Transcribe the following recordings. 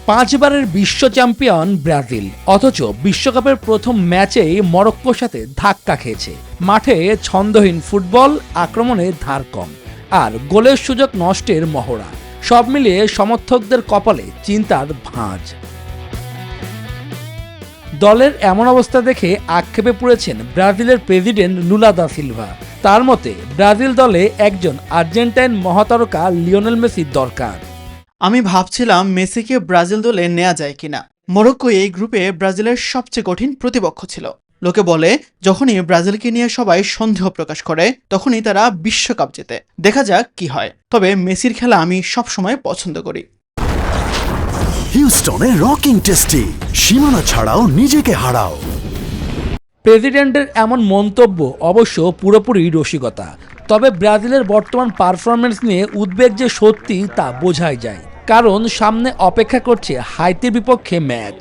পাঁচবারের বিশ্ব champion Brazil, অথচ বিশ্বকাপের প্রথম ম্যাচেই মরক্কোর সাথে ধাক্কা খেয়েছে। মাঠে ছন্দহীন ফুটবল, আক্রমণে ধার কম, আর গোলের সুযোগ নষ্টের মহড়া। সব মিলিয়ে সমর্থকদের কপালে চিন্তার ভাঁজ। দলের এমন অবস্থা দেখে আক্ষেপে পড়েছেন ব্রাজিলের প্রেসিডেন্ট লুলা দা সিলভা। তার মতে ব্রাজিল দলে একজন আর্জেন্টাইন মহাতারকা লিওনেল মেসির দরকার। আমি ভাবছিলাম মেসিকে ব্রাজিল দলে নেওয়া যায় কিনা। মরক্কো এই গ্রুপে ব্রাজিলের সবচেয়ে কঠিন প্রতিপক্ষ ছিল। লোকে বলে যখনই ব্রাজিলকে নিয়ে সবাই সন্দেহ প্রকাশ করে তখনই তারা বিশ্বকাপ জেতে। দেখা যাক কি হয়। তবে মেসির খেলা আমি সবসময় পছন্দ করি। হিউস্টনে রকিং টেস্টি, সীমানা ছাড়াও নিজেকে হারাও। প্রেসিডেন্টের এমন মন্তব্য অবশ্য পুরোপুরি রসিকতা। তবে ব্রাজিলের বর্তমান পারফরম্যান্স নিয়ে উদ্বেগ যে সত্যি তা বোঝাই যায়, কারণ সামনে অপেক্ষা করছে হাইতির বিপক্ষে ম্যাচ।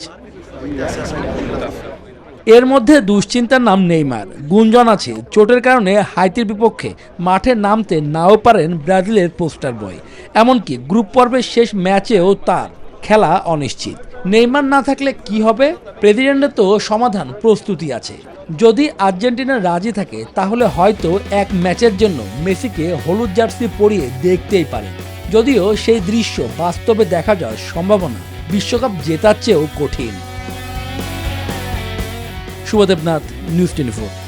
এর মধ্যে দুশ্চিন্তার নাম নেইমার। গুঞ্জন আছে চোটের কারণে হাইতির বিপক্ষে মাঠে নামতে নাও পারেন ব্রাজিলের পোস্টার বয়। এমনকি গ্রুপ পর্বের শেষ ম্যাচেও তার খেলা অনিশ্চিত। নেইমার না থাকলে কি হবে? প্রেসিডেন্টের তো সমাধান প্রস্তুতি আছে। যদি আর্জেন্টিনা রাজি থাকে তাহলে হয়তো এক ম্যাচের জন্য মেসিকে হলুদ জার্সি পরিয়ে দেখতেই পারে। যদিও সেই দৃশ্য বাস্তবে দেখা যাওয়ার সম্ভাবনা বিশ্বকাপ জেতার চেয়েও কঠিন। শুভদেবনাথ, নিউজ 24।